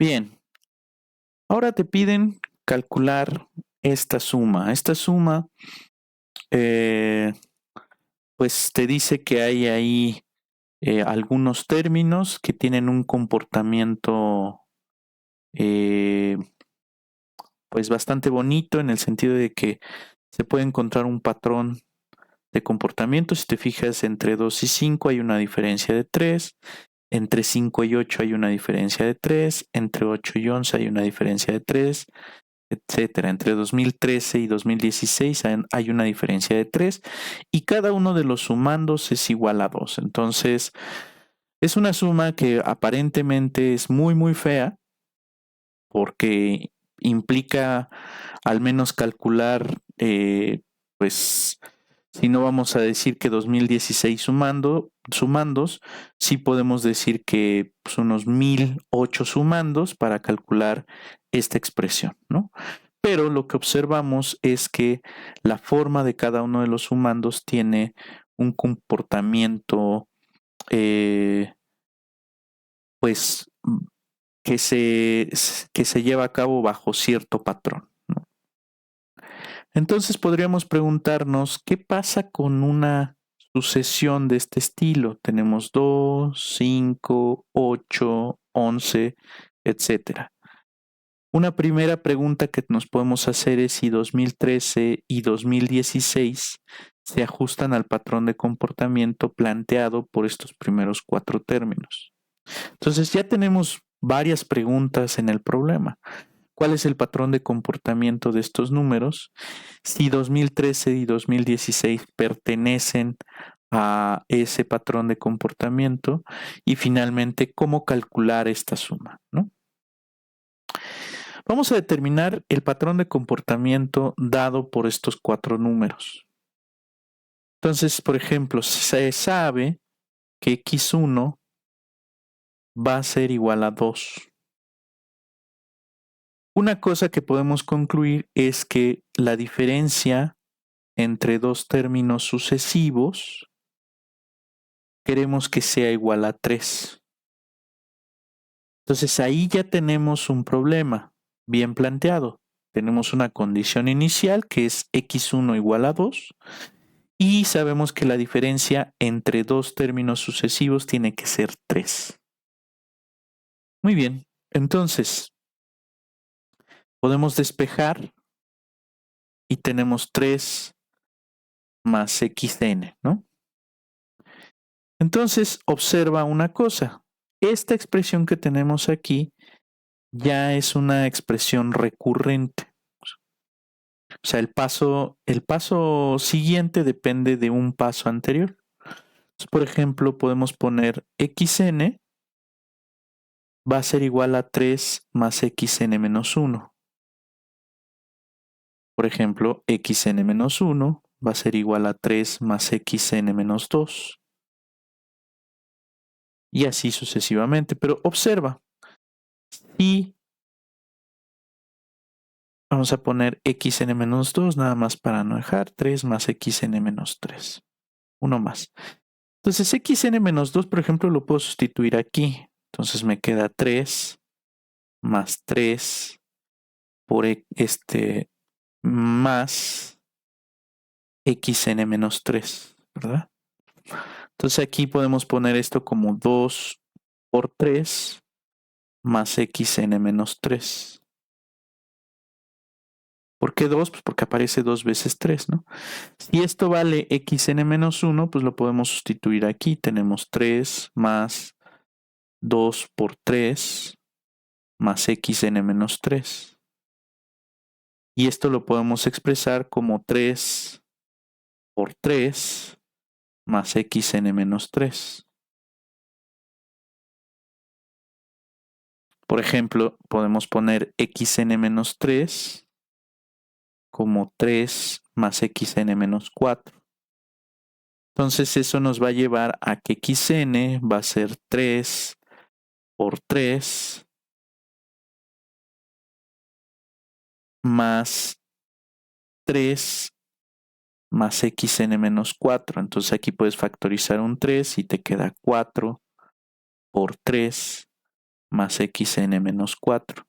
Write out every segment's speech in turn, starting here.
Bien, ahora te piden calcular esta suma. Esta suma, eh, pues te dice que hay ahí algunos términos que tienen un comportamiento eh, pues bastante bonito en el sentido de que se puede encontrar un patrón de comportamiento. Si te fijas, entre 2 y 5 hay una diferencia de 3, entre 5 y 8 hay una diferencia de 3, entre 8 y 11 hay una diferencia de 3, etcétera. Entre 2013 y 2016 hay una diferencia de 3 y cada uno de los sumandos es igual a 2. Entonces, es una suma que aparentemente es muy, muy fea porque implica al menos calcular, pues, si no vamos a decir que 2016 sumandos, sí podemos decir que pues, unos 1008 sumandos para calcular esta expresión, ¿no? Pero lo que observamos es que la forma de cada uno de los sumandos tiene un comportamiento, pues, que se lleva a cabo bajo cierto patrón, ¿no? Entonces podríamos preguntarnos, ¿qué pasa con una sucesión de este estilo? Tenemos 2, 5, 8, 11, etcétera. Una primera pregunta que nos podemos hacer es si 2013 y 2016 se ajustan al patrón de comportamiento planteado por estos primeros 4 términos. Entonces ya tenemos varias preguntas en el problema. ¿Cuál es el patrón de comportamiento de estos números? Si 2013 y 2016 pertenecen a ese patrón de comportamiento y finalmente cómo calcular esta suma, ¿no? Vamos a determinar el patrón de comportamiento dado por estos 4 números. Entonces, por ejemplo, se sabe que x1 va a ser igual a 2. Una cosa que podemos concluir es que la diferencia entre dos términos sucesivos queremos que sea igual a 3. Entonces ahí ya tenemos un problema bien planteado. Tenemos una condición inicial que es x1 igual a 2 y sabemos que la diferencia entre dos términos sucesivos tiene que ser 3. Muy bien, entonces podemos despejar y tenemos 3 más xn, ¿no? Entonces observa una cosa. Esta expresión que tenemos aquí ya es una expresión recurrente. O sea, el paso siguiente depende de un paso anterior. Entonces, por ejemplo, podemos poner xn va a ser igual a 3 más xn menos 1. Por ejemplo, xn menos 1 va a ser igual a 3 más xn menos 2. Y así sucesivamente. Pero observa, si vamos a poner xn menos 2 nada más para no dejar 3 más xn menos 3. Uno más. Entonces xn menos 2, por ejemplo, lo puedo sustituir aquí. Entonces me queda 3 más 3 por más xn menos 3, ¿verdad? Entonces aquí podemos poner esto como 2 por 3 más xn menos 3. ¿Por qué 2? Pues porque aparece 2 veces 3, ¿no? Si esto vale xn menos 1, pues lo podemos sustituir aquí. Tenemos 3 más 2 por 3 más xn menos 3. Y esto lo podemos expresar como 3 por 3 más xn menos 3. Por ejemplo, podemos poner xn menos 3 como 3 más xn menos 4. Entonces eso nos va a llevar a que xn va a ser 3 por 3 más 3 más xn menos 4. Entonces aquí puedes factorizar un 3 y te queda 4 por 3 más xn menos 4.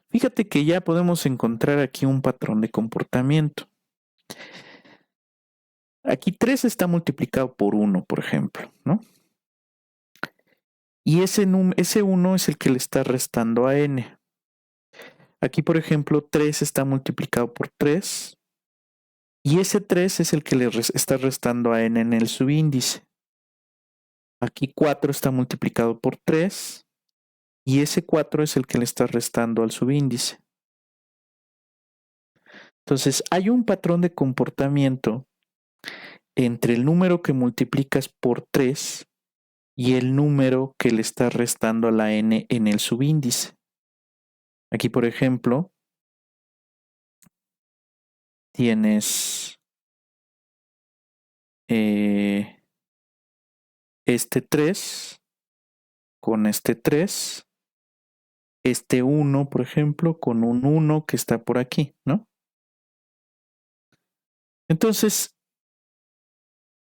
Fíjate que ya podemos encontrar aquí un patrón de comportamiento. Aquí 3 está multiplicado por 1, por ejemplo, ¿no? Y ese 1 es el que le está restando a n. Aquí, por ejemplo, 3 está multiplicado por 3. Y ese 3 es el que le está restando a n en el subíndice. Aquí 4 está multiplicado por 3. Y ese 4 es el que le está restando al subíndice. Entonces, hay un patrón de comportamiento entre el número que multiplicas por 3 y el número que le está restando a la n en el subíndice. Aquí, por ejemplo, tienes este 3 con este 3, este 1, por ejemplo, con un 1 que está por aquí, ¿no? Entonces,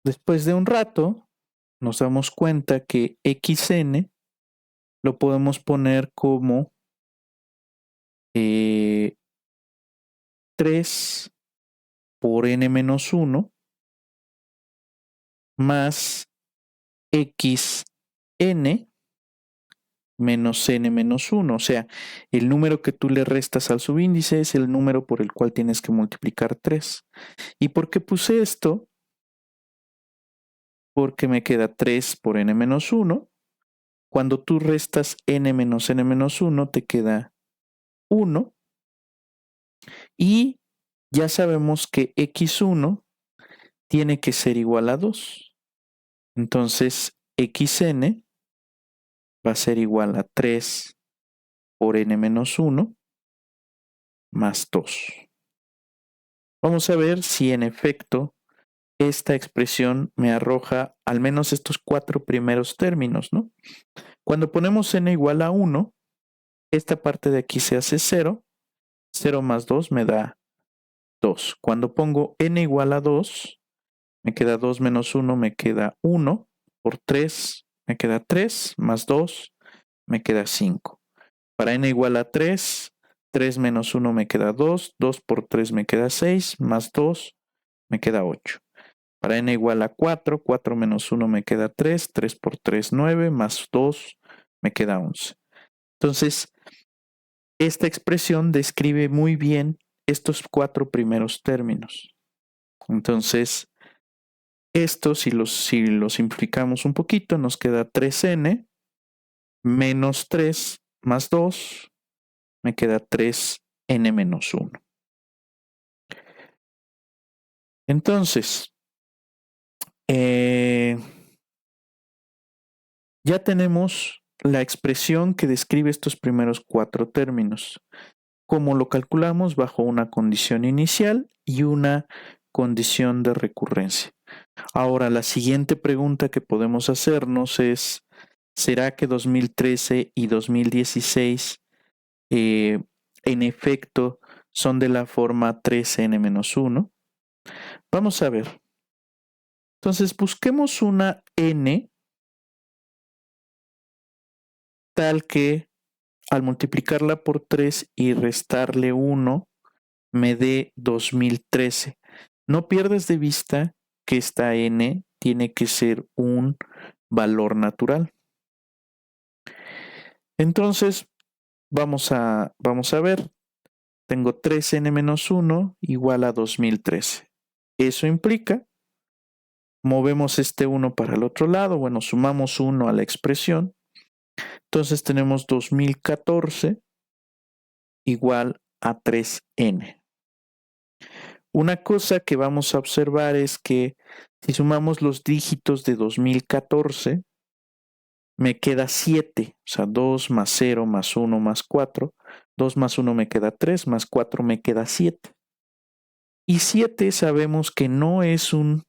después de un rato, nos damos cuenta que xn lo podemos poner como 3 por n menos 1 más xn menos n menos 1. O sea, el número que tú le restas al subíndice es el número por el cual tienes que multiplicar 3. ¿Y por qué puse esto? Porque me queda 3 por n menos 1. Cuando tú restas n menos 1, te queda 1. Y ya sabemos que x1 tiene que ser igual a 2. Entonces, xn va a ser igual a 3 por n menos 1 más 2. Vamos a ver si en efecto esta expresión me arroja al menos estos 4 primeros términos, ¿no? Cuando ponemos n igual a 1, esta parte de aquí se hace 0. 0 más 2 me da 2. Cuando pongo n igual a 2, me queda 2 menos 1, me queda 1. Por 3, me queda 3, más 2, me queda 5. Para n igual a 3, 3 menos 1 me queda 2, 2 por 3 me queda 6, más 2 me queda 8. Para n igual a 4, 4 menos 1 me queda 3, 3 por 3, 9, más 2 me queda 11. Entonces, esta expresión describe muy bien estos 4 primeros términos. Entonces, esto, si lo simplificamos un poquito, nos queda 3n menos 3 más 2, me queda 3n menos 1. Entonces, ya tenemos la expresión que describe estos primeros 4 términos. ¿Cómo lo calculamos? Bajo una condición inicial y una condición de recurrencia. Ahora, la siguiente pregunta que podemos hacernos es, ¿será que 2013 y 2016 en efecto son de la forma 3n-1? Vamos a ver. Entonces, busquemos una n tal que al multiplicarla por 3 y restarle 1 me dé 2013. No pierdas de vista que esta n tiene que ser un valor natural. Entonces, vamos a ver. Tengo 3n-1 igual a 2013. Eso implica, movemos este 1 para el otro lado, bueno, sumamos 1 a la expresión. Entonces tenemos 2014 igual a 3n. Una cosa que vamos a observar es que si sumamos los dígitos de 2014, me queda 7, o sea, 2 más 0 más 1 más 4. 2 más 1 me queda 3, más 4 me queda 7. Y 7 sabemos que no es un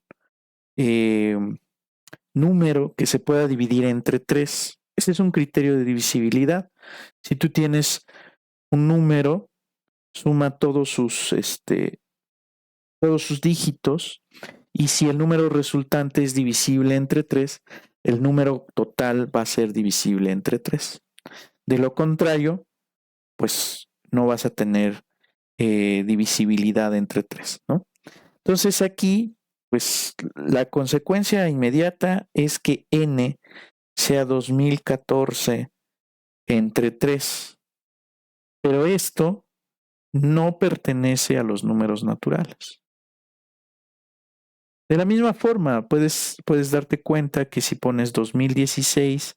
número que se pueda dividir entre 3. Ese es un criterio de divisibilidad. Si tú tienes un número, suma todos sus dígitos, y si el número resultante es divisible entre 3, el número total va a ser divisible entre 3. De lo contrario, pues no vas a tener divisibilidad entre 3, ¿no? Entonces aquí, pues la consecuencia inmediata es que n sea 2014 entre 3, pero esto no pertenece a los números naturales. De la misma forma, puedes darte cuenta que si pones 2016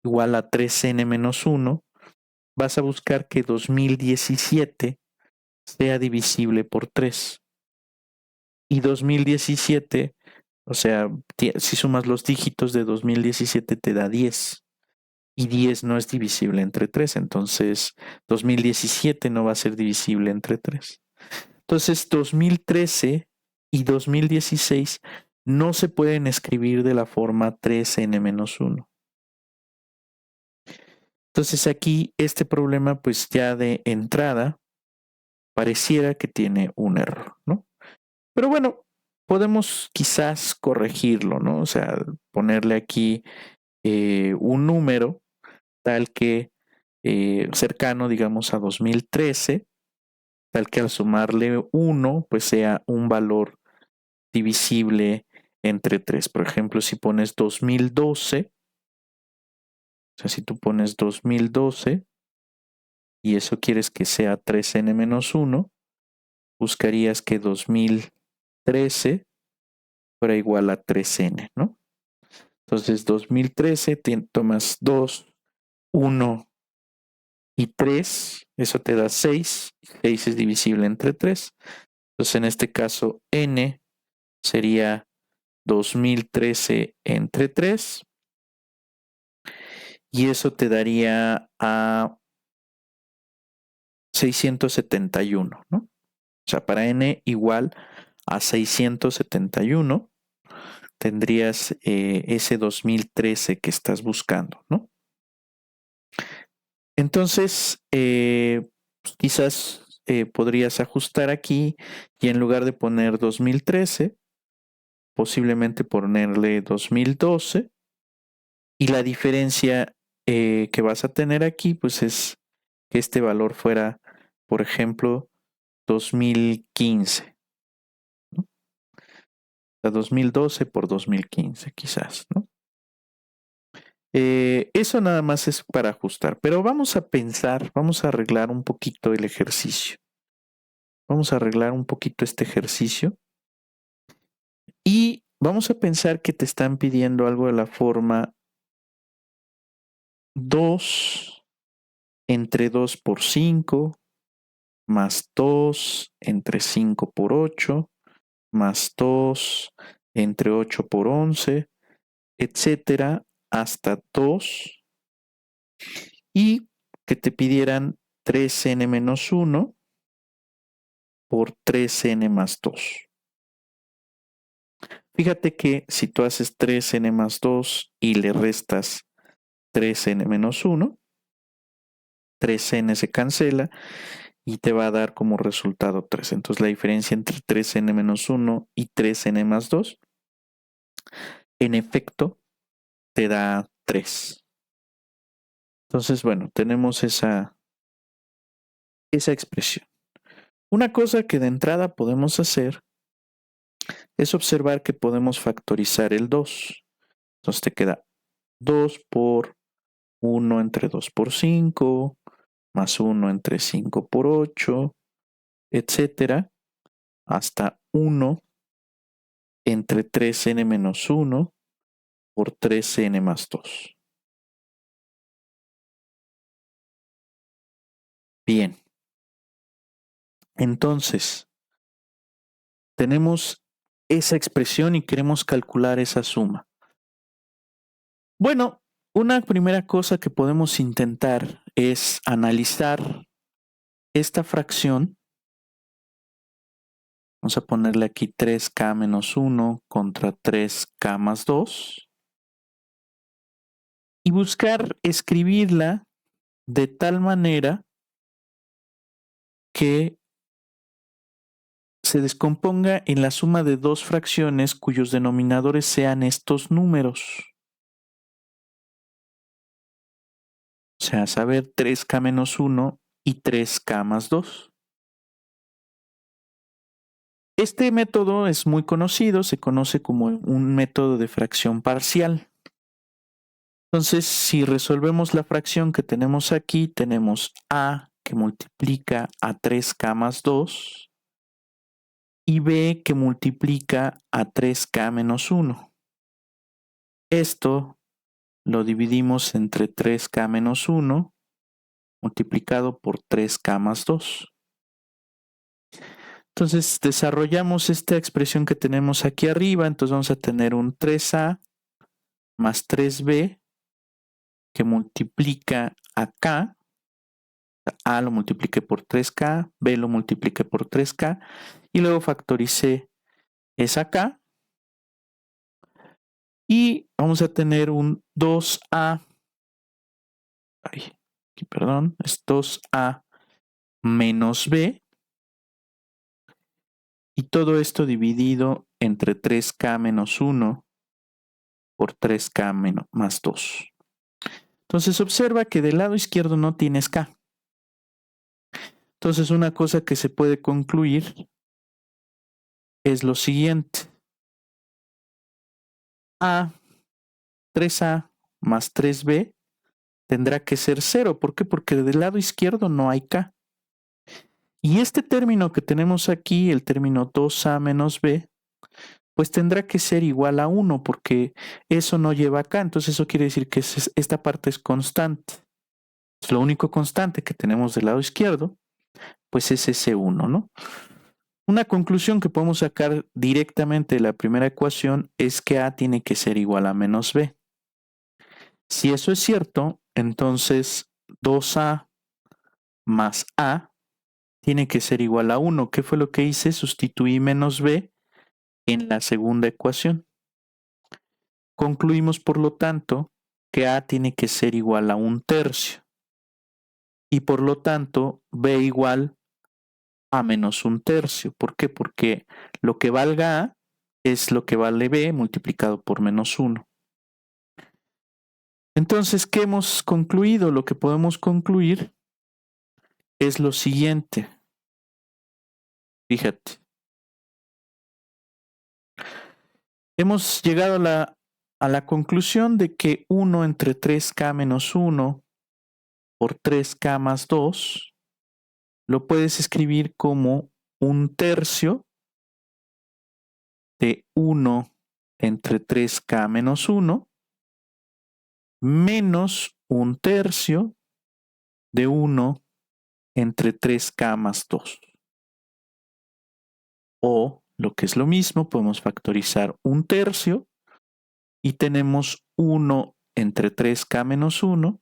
igual a 3n menos 1, vas a buscar que 2017 sea divisible por 3. Y 2017, o sea, si sumas los dígitos de 2017 te da 10. Y 10 no es divisible entre 3, entonces 2017 no va a ser divisible entre 3. Entonces 2013 y 2016 no se pueden escribir de la forma 3n-1. Entonces aquí este problema pues ya de entrada pareciera que tiene un error, ¿no? Pero bueno, podemos quizás corregirlo, ¿no? O sea, ponerle aquí un número tal que cercano, digamos, a 2013, tal que al sumarle 1, pues sea un valor divisible entre 3. Por ejemplo, si pones 2012, o sea, si tú pones 2012 y eso quieres que sea 3n-1, buscarías que 2013 fuera igual a 3n, ¿no? Entonces 2013 tomas 2, 1 y 3, eso te da 6, 6 es divisible entre 3. Entonces en este caso n sería 2013 entre 3 y eso te daría a 671, ¿no? O sea, para n igual a 671 tendrías ese 2013 que estás buscando, ¿no? Entonces, quizás podrías ajustar aquí y en lugar de poner 2013, posiblemente ponerle 2012 y la diferencia que vas a tener aquí pues es que este valor fuera, por ejemplo, 2015, ¿no? O sea, 2012 por 2015 quizás, ¿no? Eso nada más es para ajustar, pero vamos a pensar, vamos a arreglar un poquito el ejercicio. Vamos a arreglar un poquito este ejercicio y vamos a pensar que te están pidiendo algo de la forma 2 entre 2 por 5 más 2 entre 5 por 8 más 2 entre 8 por 11, etcétera, hasta 2 y que te pidieran 3n menos 1 por 3n más 2. Fíjate que si tú haces 3n más 2 y le restas 3n menos 1, 3n se cancela y te va a dar como resultado 3. Entonces la diferencia entre 3n menos 1 y 3n más 2, en efecto, te da 3. Entonces, bueno, tenemos esa expresión. Una cosa que de entrada podemos hacer es observar que podemos factorizar el 2. Entonces te queda 2 por 1 entre 2 por 5, más 1 entre 5 por 8, etcétera, hasta 1 entre 3n menos 1 por 3n más 2. Bien, entonces tenemos esa expresión y queremos calcular esa suma. Bueno, una primera cosa que podemos intentar es analizar esta fracción. Vamos a ponerle aquí 3k menos 1 contra 3k más 2 y buscar escribirla de tal manera que se descomponga en la suma de dos fracciones cuyos denominadores sean estos números. O sea, saber 3k menos 1 y 3k más 2. Este método es muy conocido, se conoce como un método de fracción parcial. Entonces, si resolvemos la fracción que tenemos aquí, tenemos a que multiplica a 3k más 2 y b que multiplica a 3k menos 1. Esto lo dividimos entre 3k menos 1 multiplicado por 3k más 2. Entonces desarrollamos esta expresión que tenemos aquí arriba, entonces vamos a tener un 3a más 3b que multiplica a k, a lo multipliqué por 3k, b lo multipliqué por 3k y luego factoricé esa k y vamos a tener un 2a, perdón, es 2a menos b y todo esto dividido entre 3k menos 1 por 3k menos, más 2. Entonces observa que del lado izquierdo no tienes k. Entonces una cosa que se puede concluir es lo siguiente. A, 3a más 3b tendrá que ser 0. ¿Por qué? Porque del lado izquierdo no hay k. Y este término que tenemos aquí, el término 2a menos b, pues tendrá que ser igual a 1 porque eso no lleva acá. Entonces eso quiere decir que esta parte es constante. Es lo único constante que tenemos del lado izquierdo, pues es ese 1, ¿no? Una conclusión que podemos sacar directamente de la primera ecuación es que a tiene que ser igual a menos b. Si eso es cierto, entonces 2a más a tiene que ser igual a 1. ¿Qué fue lo que hice? Sustituí menos b en la segunda ecuación. Concluimos, por lo tanto, que a tiene que ser igual a 1/3. Y por lo tanto, b igual a menos 1/3. ¿Por qué? Porque lo que valga a es lo que vale b multiplicado por menos 1. Entonces, ¿qué hemos concluido? Lo que podemos concluir es lo siguiente. Fíjate. Hemos llegado a la conclusión de que 1 entre 3k menos 1 por 3k más 2 lo puedes escribir como 1/3 de 1 entre 3k menos 1 menos 1/3 de 1 entre 3k más 2. O, lo que es lo mismo, podemos factorizar 1/3 y tenemos 1 entre 3k menos 1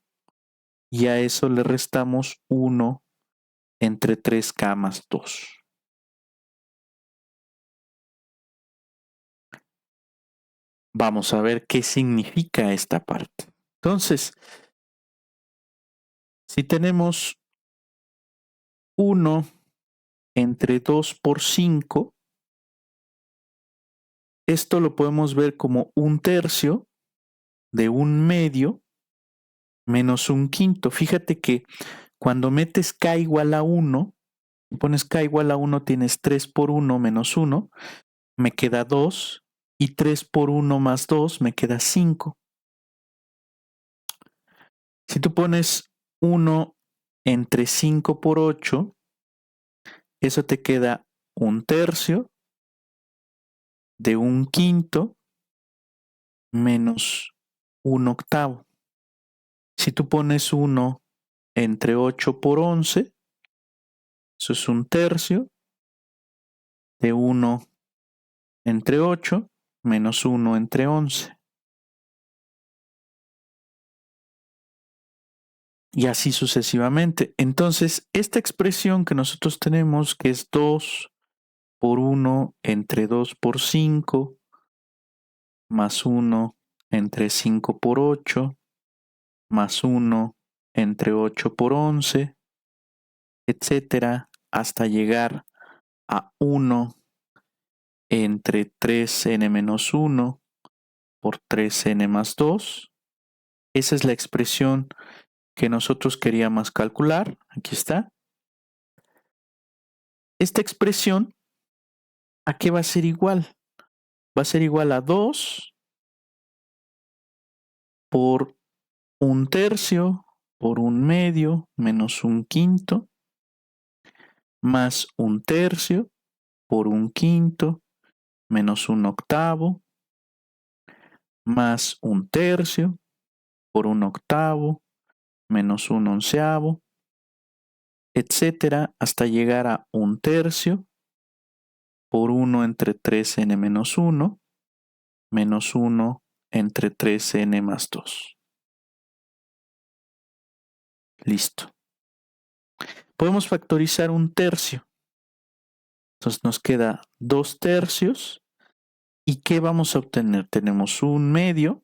y a eso le restamos 1 entre 3k más 2. Vamos a ver qué significa esta parte. Entonces, si tenemos 1 entre 2 por 5, esto lo podemos ver como 1/3 de 1/2 menos 1/5. Fíjate que cuando metes k igual a 1, pones k igual a 1, tienes 3 por 1 menos 1, me queda 2, y 3 por 1 más 2 me queda 5. Si tú pones 1 entre 5 por 8, eso te queda 1/3 de 1/5 menos 1/8. Si tú pones 1 entre 8 por 11, eso es 1/3 de 1 entre 8 menos 1 entre 11. Y así sucesivamente. Entonces, esta expresión que nosotros tenemos, que es 2 por 1 entre 2 por 5, más 1 entre 5 por 8, más 1 entre 8 por 11, etcétera, hasta llegar a 1 entre 3n menos 1 por 3n más 2. Esa es la expresión que nosotros queríamos calcular. Aquí está. Esta expresión, ¿a qué va a ser igual? Va a ser igual a 2 por 1/3 por 1/2 menos 1/5 más 1/3 por 1/5 menos 1/8 más 1/3 por 1/8 menos 1/11, etcétera, hasta llegar a 1/3 por 1 entre 3n menos 1 menos 1 entre 3n más 2. Listo. Podemos factorizar 1/3. Entonces nos queda 2/3. ¿Y qué vamos a obtener? Tenemos 1/2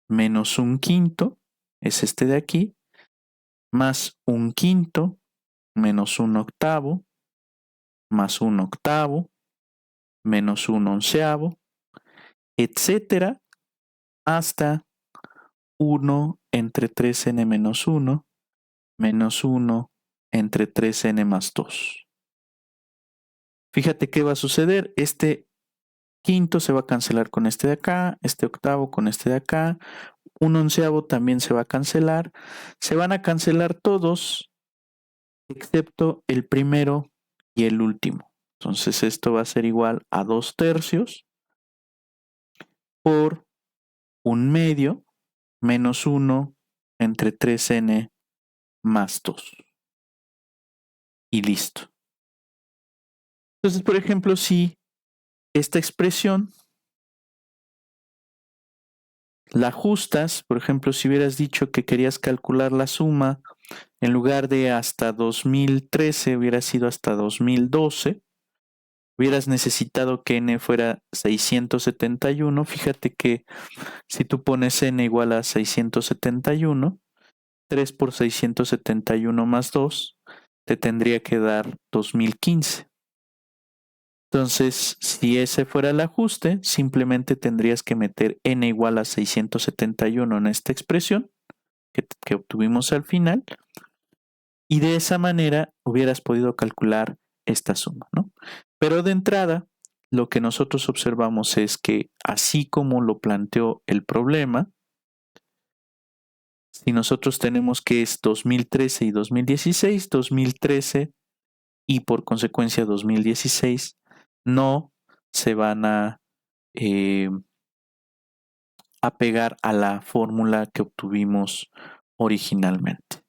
menos 1/5, es este de aquí, más 1/5 menos 1/8 más 1/8 menos 1/11, etcétera, hasta 1 entre 3n menos 1 menos 1 entre 3n más 2. Fíjate qué va a suceder. Este quinto se va a cancelar con este de acá, este octavo con este de acá, 1/11 también se va a cancelar. Se van a cancelar todos excepto el primero y el último. Entonces esto va a ser igual a 2/3 por 1/2 menos 1 entre 3n más 2. Y listo. Entonces, por ejemplo, si esta expresión la ajustas, por ejemplo, si hubieras dicho que querías calcular la suma, en lugar de hasta 2013, hubiera sido hasta 2012, hubieras necesitado que n fuera 671. Fíjate que si tú pones n igual a 671, 3 por 671 más 2, te tendría que dar 2015. Entonces, si ese fuera el ajuste, simplemente tendrías que meter n igual a 671 en esta expresión que obtuvimos al final, y de esa manera hubieras podido calcular esta suma, ¿no? Pero de entrada, lo que nosotros observamos es que así como lo planteó el problema, si nosotros tenemos que es 2013 y 2016, 2013 y por consecuencia 2016 no se van a apegar a la fórmula que obtuvimos originalmente.